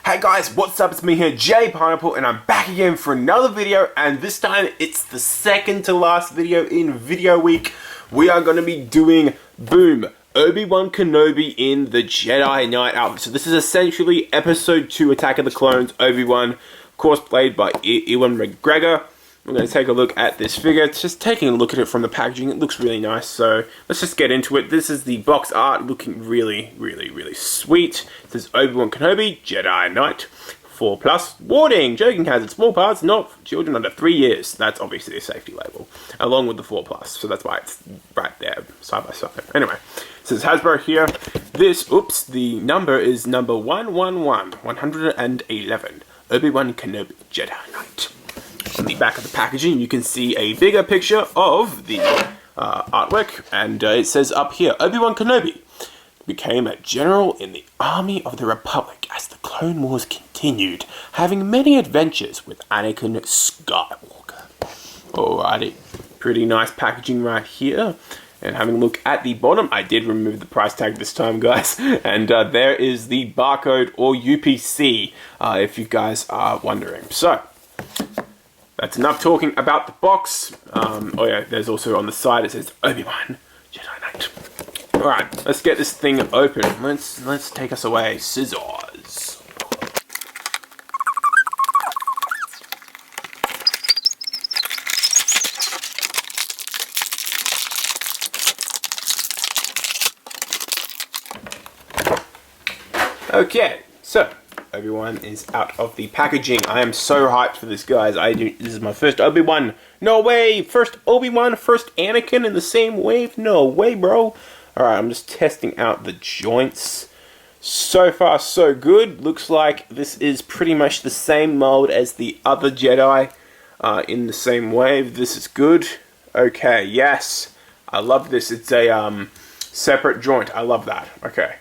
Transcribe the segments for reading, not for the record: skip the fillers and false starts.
Hey guys, what's up? It's me here, JPineapple, and I'm back again for another video, and this time it's the second to last video in video week. We are going to be doing, boom, Obi Wan Kenobi in the Jedi Knight outfit. So this is essentially episode 2 Attack of the Clones, Obi Wan, of course played by Ewan McGregor. We're going to take a look at this figure. It's just taking a look at it from the packaging. It looks really nice, so let's just get into it. This is the box art, looking really sweet. It says Obi Wan Kenobi, Jedi Knight, 4+. Warning, joking hazard, small parts, not for children under 3 years. That's obviously a safety label, along with the 4+, so that's why it's right there, side by side. Anyway, it says Hasbro here. This, oops, the number is number 111. Obi Wan Kenobi, Jedi Knight. On the back of the packaging, you can see a bigger picture of the artwork, and it says up here, Obi Wan Kenobi became a general in the Army of the Republic as the Clone Wars continued, having many adventures with Anakin Skywalker. Alrighty, pretty nice packaging right here. And having a look at the bottom, I did remove the price tag this time, guys. And there is the barcode or UPC, if you guys are wondering. So, that's enough talking about the box. Oh yeah, there's also on the side, it says Obi Wan Jedi Knight. Alright, let's get this thing open. Let's take us away. Scissors. Okay, so Obi-Wan is out of the packaging. I am so hyped for this, guys. This is my first Obi-Wan. No way! First Obi-Wan, first Anakin in the same wave? No way, bro. Alright, I'm just testing out the joints. So far, so good. Looks like this is pretty much the same mold as the other Jedi in the same wave. This is good. Okay, yes. I love this. It's a separate joint. I love that. Okay.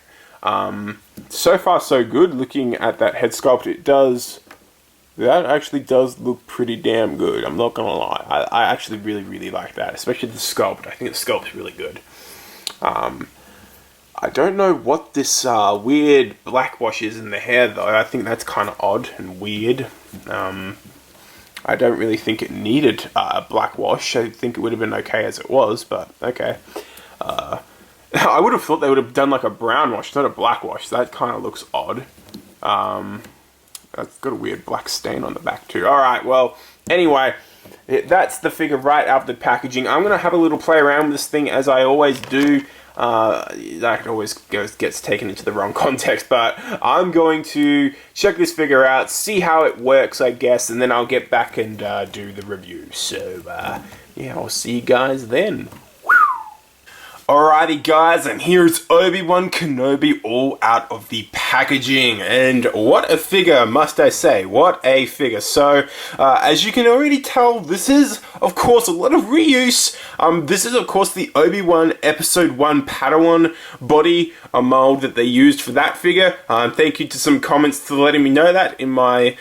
So far so good. Looking at that head sculpt, that actually does look pretty damn good. I'm not gonna lie. I actually really like that, especially the sculpt. I think the sculpt is really good. I don't know what this weird black wash is in the hair though. I think that's kind of odd and weird. I don't really think it needed a black wash. I think it would have been okay as it was, but okay. I would have thought they would have done like a brown wash, not a black wash. That kind of looks odd. That's got a weird black stain on the back too. Alright, well, anyway, that's the figure right out of the packaging. I'm going to have a little play around with this thing as I always do. That always gets taken into the wrong context, but I'm going to check this figure out, see how it works, I guess, and then I'll get back and do the review. So, yeah, I'll see you guys then. Alrighty guys, and here's Obi Wan Kenobi all out of the packaging, and what a figure, must I say, what a figure. So, as you can already tell, this is, of course, a lot of reuse. This is, of course, the Obi-Wan Episode 1 Padawan body, a mold that they used for that figure. Thank you to some comments for letting me know that in my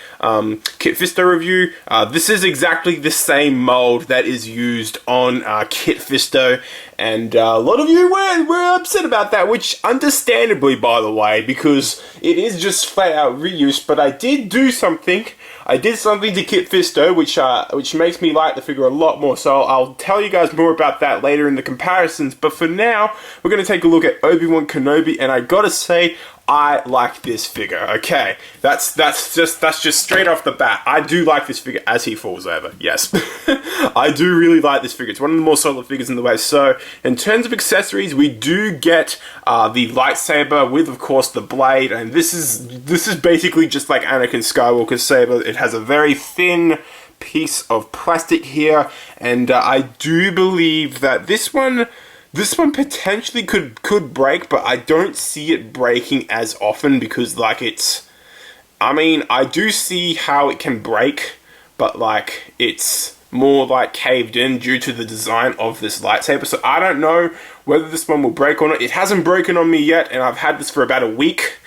Kit Fisto review. This is exactly the same mold that is used on Kit Fisto, and a lot of you were upset about that, which understandably, by the way, because it is just flat out reuse. But I did do something. I did something to Kit Fisto, which makes me like the figure a lot more. So I'll tell you guys more about that later in the comparisons. But for now, we're going to take a look at Obi Wan Kenobi, and I gotta say, I like this figure. Okay, that's just straight off the bat. I do like this figure as he falls over. Yes, I do really like this figure. It's one of the more solid figures in the way. So, in terms of accessories, we do get the lightsaber with, of course, the blade, and this is basically just like Anakin Skywalker's saber. It has a very thin piece of plastic here, and I do believe that this one potentially could break, but I don't see it breaking as often because, like, I mean, I do see how it can break, but, like, it's more, like, caved in due to the design of this lightsaber. So I don't know whether this one will break or not. It hasn't broken on me yet, and I've had this for about a week.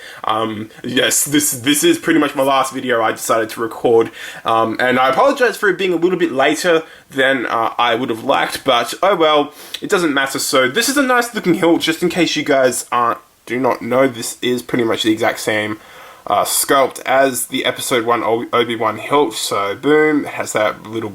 Yes, this is pretty much my last video I decided to record, and I apologize for it being a little bit later than I would have liked, but oh well, it doesn't matter. So this is a nice looking hilt, just in case you guys do not know, this is pretty much the exact same sculpt as the Episode 1 Obi-Wan hilt. So boom, it has that little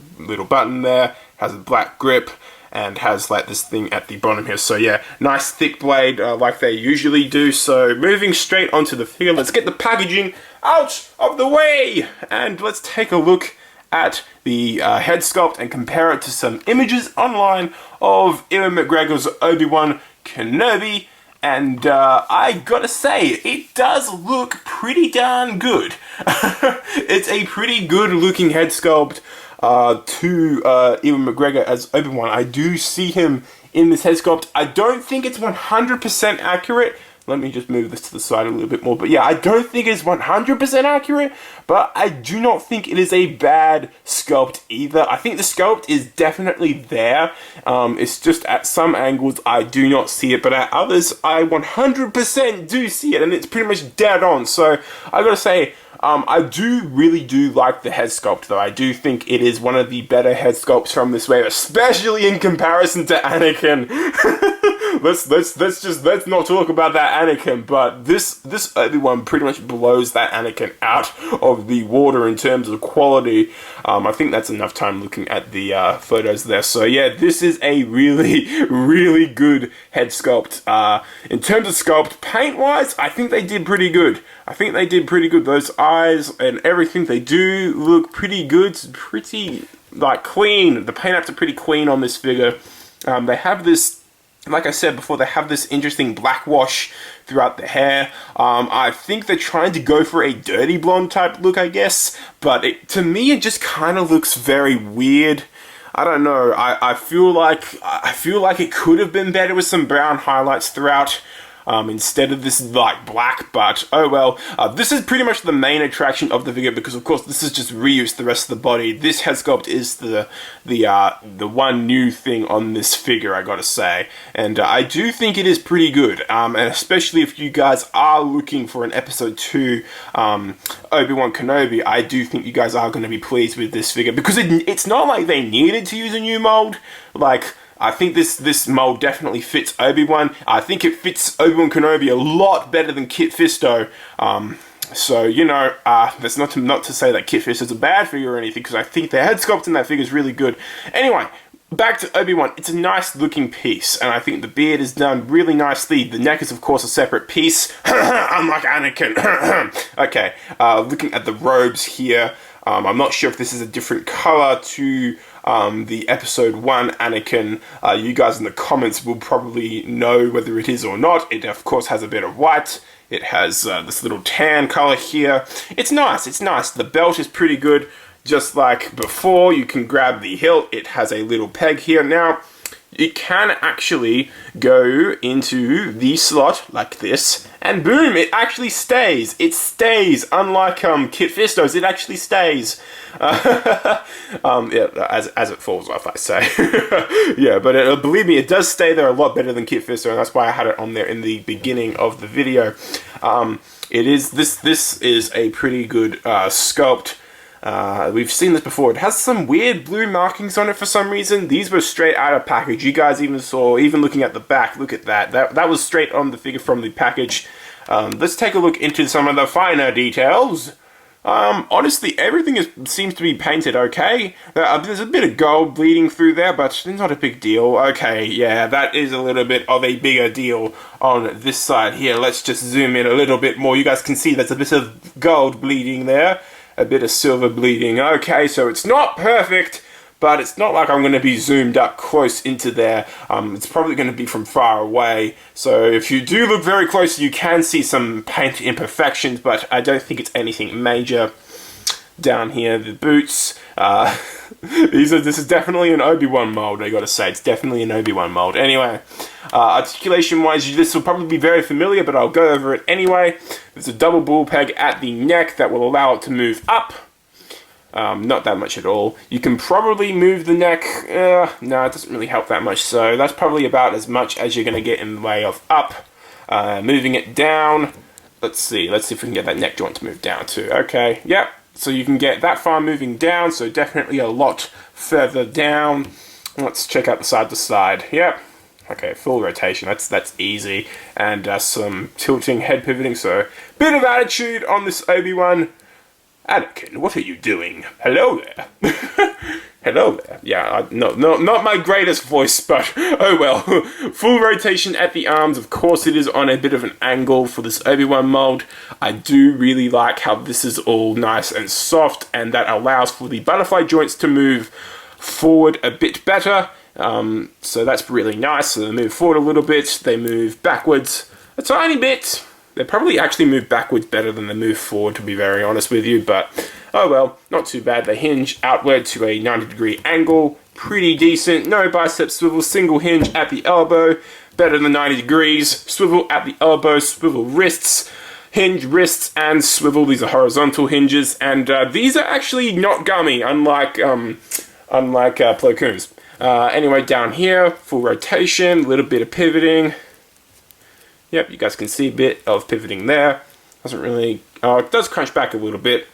button there, has a black grip, and has like this thing at the bottom here. So yeah, nice thick blade like they usually do. So moving straight onto the figure, let's get the packaging out of the way, and let's take a look at the head sculpt and compare it to some images online of Ewan McGregor's Obi Wan Kenobi. And I gotta say, it does look pretty darn good. It's a pretty good looking head sculpt to Ewan McGregor as Obi-Wan. I do see him in this head sculpt. I don't think it's 100% accurate. Let me just move this to the side a little bit more. But yeah, I don't think it's 100% accurate, but I do not think it is a bad sculpt either. I think the sculpt is definitely there. It's just at some angles I do not see it, but at others I 100% do see it, and it's pretty much dead on. So I gotta say, I really do like the head sculpt though. I do think it is one of the better head sculpts from this wave, especially in comparison to Anakin. let's not talk about that Anakin, but this Obi-Wan pretty much blows that Anakin out of the water in terms of quality. I think that's enough time looking at the photos there. So yeah, this is a really good head sculpt. In terms of sculpt, paint-wise, I think they did pretty good. Those eyes and everything, they do look pretty good. It's pretty, like, clean. The paint apps are pretty clean on this figure. They have this, like I said before, they have this interesting black wash throughout the hair. I think they're trying to go for a dirty blonde type look, I guess. But to me, it just kind of looks very weird. I don't know. I feel like it could have been better with some brown highlights throughout. Instead of this like black, but oh well. This is pretty much the main attraction of the figure, because of course this is just reused the rest of the body. This head sculpt is the one new thing on this figure, I gotta say, and I do think it is pretty good, and especially if you guys are looking for an Episode 2 Obi-Wan Kenobi, I do think you guys are going to be pleased with this figure, because it's not like they needed to use a new mold. Like, I think this mold definitely fits Obi-Wan. I think it fits Obi-Wan Kenobi a lot better than Kit Fisto. So, you know, that's not to say that Kit Fisto's a bad figure or anything, because I think the head sculpt in that figure is really good. Anyway, back to Obi-Wan. It's a nice looking piece, and I think the beard is done really nicely. The neck is, of course, a separate piece. Unlike Anakin. Okay, looking at the robes here, I'm not sure if this is a different color to the Episode 1 Anakin. You guys in the comments will probably know whether it is or not. It, of course, has a bit of white. It has this little tan color here. It's nice. The belt is pretty good. Just like before, you can grab the hilt. It has a little peg here. Now, it can actually go into the slot like this, and boom, it actually stays. It stays, unlike Kit Fisto's, it actually stays. Yeah, as it falls off, I say. Yeah, but believe me, it does stay there a lot better than Kit Fisto, and that's why I had it on there in the beginning of the video. This is a pretty good sculpt. We've seen this before. It has some weird blue markings on it for some reason. These were straight out of package. You guys even saw, even looking at the back, look at that. That was straight on the figure from the package. Let's take a look into some of the finer details. Honestly, everything seems to be painted okay. There's a bit of gold bleeding through there, but it's not a big deal. Okay, yeah, that is a little bit of a bigger deal on this side here. Let's just zoom in a little bit more. You guys can see there's a bit of gold bleeding there. A bit of silver bleeding. Okay, so it's not perfect, but it's not like I'm going to be zoomed up close into there. It's probably going to be from far away. So if you do look very close, you can see some paint imperfections, but I don't think it's anything major. Down here, the boots. This is definitely an Obi-Wan mold, I gotta say. It's definitely an Obi-Wan mold. Anyway, articulation-wise, this will probably be very familiar, but I'll go over it anyway. There's a double bull peg at the neck that will allow it to move up. Not that much at all. You can probably move the neck. No, it doesn't really help that much. So that's probably about as much as you're going to get in the way of up. Moving it down. Let's see if we can get that neck joint to move down too. Okay, yep. So you can get that far moving down, so definitely a lot further down. Let's check out the side to side. Yep. Okay, full rotation, that's easy. And some tilting, head pivoting, so bit of attitude on this Obi-Wan. Anakin, what are you doing? Hello there. Hello there. Yeah, not my greatest voice, but oh well. Full rotation at the arms. Of course, it is on a bit of an angle for this Obi-Wan mold. I do really like how this is all nice and soft, and that allows for the butterfly joints to move forward a bit better. So that's really nice. So they move forward a little bit. They move backwards a tiny bit. They probably actually move backwards better than they move forward, to be very honest with you, but oh well, not too bad. They hinge outward to a 90-degree angle, pretty decent. No bicep swivel, single hinge at the elbow, better than 90 degrees. Swivel at the elbow, swivel wrists, hinge wrists, and swivel. These are horizontal hinges, and these are actually not gummy, unlike Plo Koon's. Anyway, down here, full rotation, a little bit of pivoting. Yep, you guys can see a bit of pivoting there. Doesn't really... it does crunch back a little bit.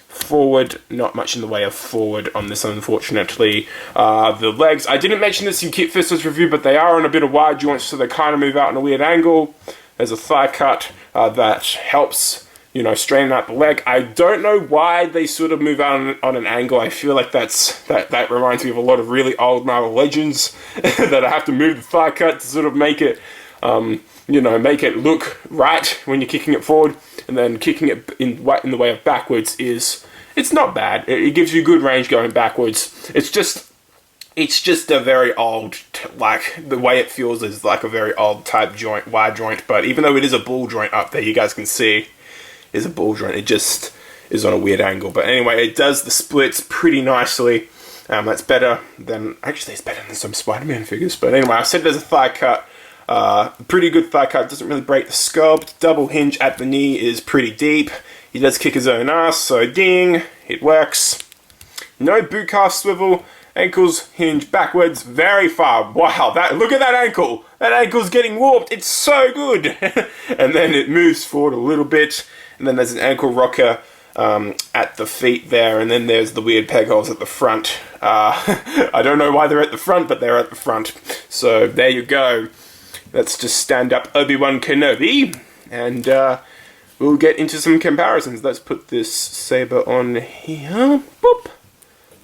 Forward, not much in the way of forward on this, unfortunately. The legs, I didn't mention this in Kit Fister's review, but they are on a bit of wide joints, so they kind of move out in a weird angle. There's a thigh cut that helps, you know, straighten out the leg. I don't know why they sort of move out on an angle. I feel like that reminds me of a lot of really old Marvel Legends that I have to move the thigh cut to sort of make it... you know, make it look right when you're kicking it forward, and then kicking it in the way of backwards it's not bad. It gives you good range going backwards. It's just a very old, like, the way it feels is like a very old type joint, wide joint, but even though it is a ball joint up there, you guys can see, is a ball joint, it just is on a weird angle. But anyway, it does the splits pretty nicely. That's better than, actually it's better than some Spider-Man figures, but anyway, I said there's a thigh cut. Pretty good thigh cut, doesn't really break the sculpt. Double hinge at the knee is pretty deep. He does kick his own ass, so ding, it works. No boot calf swivel, ankles hinge backwards very far. Wow, look at that ankle. That ankle's getting warped, it's so good. And then it moves forward a little bit, and then there's an ankle rocker at the feet there, and then there's the weird peg holes at the front. I don't know why they're at the front, but they're at the front. So there you go. Let's just stand up Obi Wan Kenobi, and we'll get into some comparisons. Let's put this saber on here. Boop.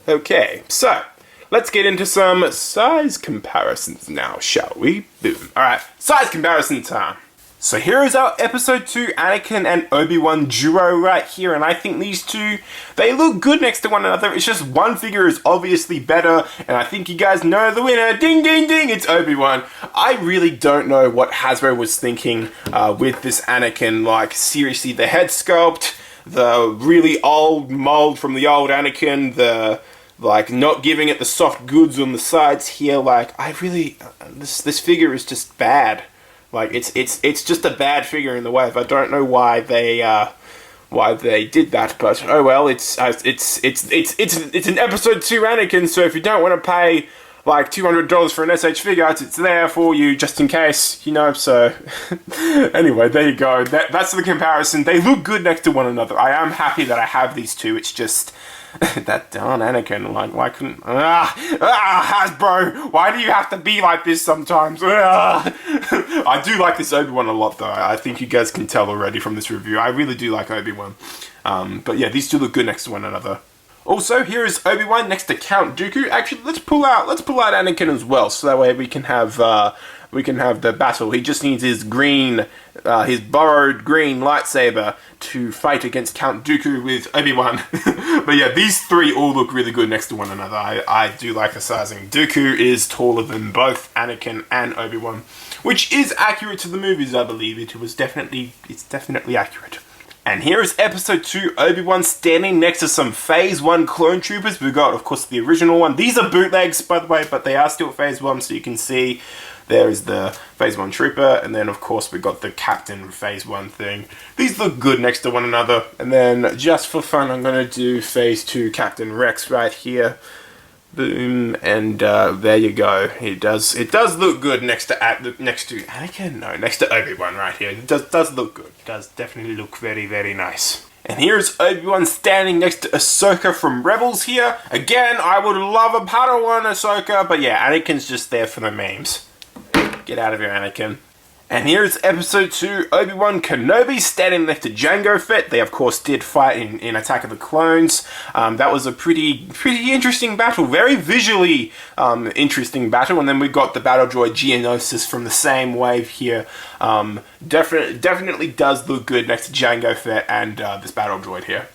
Okay, so let's get into some size comparisons now, shall we? Boom. Alright, size comparison time. So here is our episode 2 Anakin and Obi-Wan duo right here, and I think these two, they look good next to one another. It's just one figure is obviously better, and I think you guys know the winner. Ding, ding, ding, it's Obi-Wan. I really don't know what Hasbro was thinking with this Anakin. Like, seriously, the head sculpt, the really old mold from the old Anakin, the... like, not giving it the soft goods on the sides here. Like, I really... this figure is just bad. Like, it's just a bad figure in the wave. I don't know why they did that, but oh well. It's an episode 2 Anakin, so if you don't want to pay like $200 for an SH figure, it's there for you just in case, you know. So anyway, there you go. That's the comparison. They look good next to one another. I am happy that I have these two. It's just that darn Anakin, like, why couldn't... Hasbro, why do you have to be like this sometimes? I do like this Obi-Wan a lot, though. I think you guys can tell already from this review. I really do like Obi-Wan. But yeah, these two look good next to one another. Also, here is Obi-Wan next to Count Dooku. Actually, let's pull out Anakin as well, so that way we can have the battle. He just needs his his borrowed green lightsaber to fight against Count Dooku with Obi-Wan. But yeah, these three all look really good next to one another. I do like the sizing. Dooku is taller than both Anakin and Obi-Wan, which is accurate to the movies, I believe. It's definitely accurate. And here is episode 2, Obi-Wan standing next to some Phase 1 clone troopers. We've got, of course, the original one. These are bootlegs, by the way, but they are still Phase 1, so you can see there is the Phase 1 trooper, and then, of course, we've got the Captain Phase 1 thing. These look good next to one another. And then, just for fun, I'm going to do Phase 2 Captain Rex right here. Boom, and there you go. It does look good next to Anakin. No, next to Obi-Wan right here. It does look good. It does definitely look very, very nice. And here's Obi-Wan standing next to Ahsoka from Rebels here. Again, I would love a Padawan Ahsoka, but yeah, Anakin's just there for the memes. Get out of here, Anakin. And here is episode 2, Obi Wan Kenobi standing next to Jango Fett. They of course did fight in Attack of the Clones. That was a pretty interesting battle, very visually interesting battle. And then we got the battle droid Geonosis from the same wave here. Definitely does look good next to Jango Fett and this battle droid here.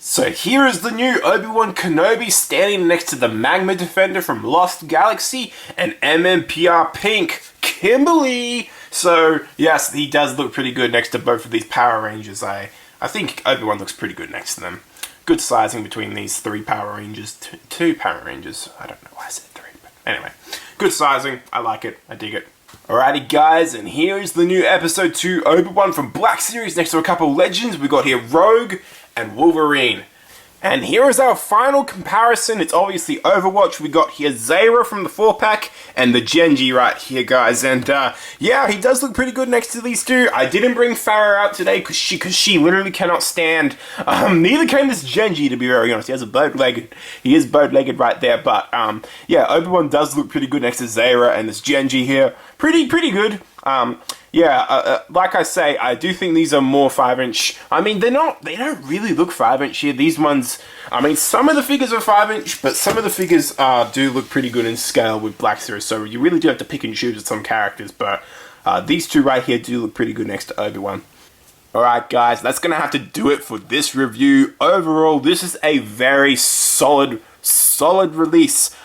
So here is the new Obi Wan Kenobi standing next to the Magma Defender from Lost Galaxy and MMPR Pink, Kimberly. So yes, he does look pretty good next to both of these Power Rangers. I think Obi-Wan looks pretty good next to them. Good sizing between these 3 Power Rangers, 2 Power Rangers. I don't know why I said 3, but anyway. Good sizing, I like it, I dig it. Alrighty guys, and here is the new episode 2 Obi-Wan from Black Series next to a couple of legends. We got here Rogue and Wolverine. And here is our final comparison. It's obviously Overwatch. We got here Zayra from the 4-pack and the Genji right here, guys. And yeah, he does look pretty good next to these two. I didn't bring Farah out today because she literally cannot stand. Neither can this Genji, to be very honest. He has a bowed-legged. He is bowed-legged right there. But yeah, Obi-Wan does look pretty good next to Zayra and this Genji here. Pretty good. Yeah, like I say, I do think these are more 5-inch. I mean, they don't really look 5-inch here. These ones, I mean, some of the figures are 5-inch, but some of the figures do look pretty good in scale with Black Series, so you really do have to pick and choose with some characters, but these two right here do look pretty good next to Obi-Wan. Alright guys, that's going to have to do it for this review. Overall, this is a very solid release.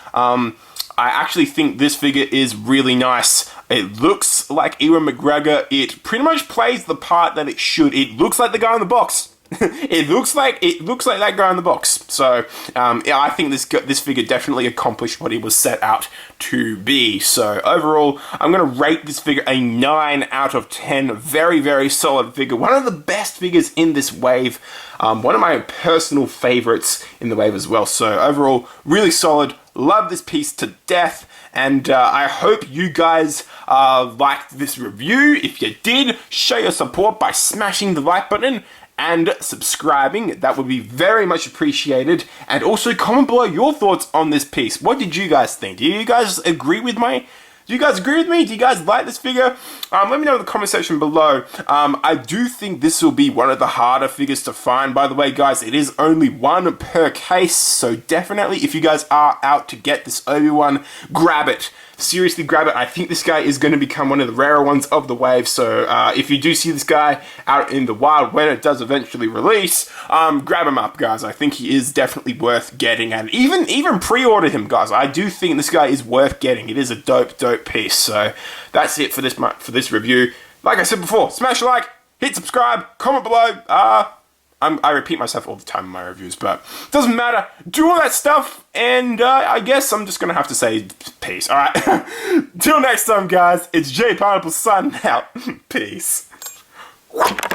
I actually think this figure is really nice. It looks like Ewan McGregor. It pretty much plays the part that it should. It looks like the guy in the box. It looks like that guy in the box. So yeah, I think this figure definitely accomplished what he was set out to be. So overall, I'm gonna rate this figure a 9 out of 10. Very solid figure. One of the best figures in this wave. One of my personal favorites in the wave as well. So overall, really solid. Love this piece to death, and I hope you guys liked this review. If you did, show your support by smashing the like button and subscribing. That would be very much appreciated. And also comment below your thoughts on this piece. What did you guys think? Do you guys agree with me? Do you guys agree with me? Do you guys like this figure? Let me know in the comment section below. I do think this will be one of the harder figures to find. By the way, guys, it is only 1 per case. So definitely, if you guys are out to get this Obi-Wan, grab it. Seriously, grab it. I think this guy is going to become one of the rarer ones of the wave. So if you do see this guy out in the wild when it does eventually release, grab him up, guys. I think he is definitely worth getting, and even pre-order him, guys. I do think this guy is worth getting. It is a dope piece. So that's it for this review. Like I said before, smash a like, hit subscribe, comment below. I repeat myself all the time in my reviews, but it doesn't matter. Do all that stuff, and I guess I'm just going to have to say peace. Alright, till next time, guys, it's JPineapple signing out. Peace.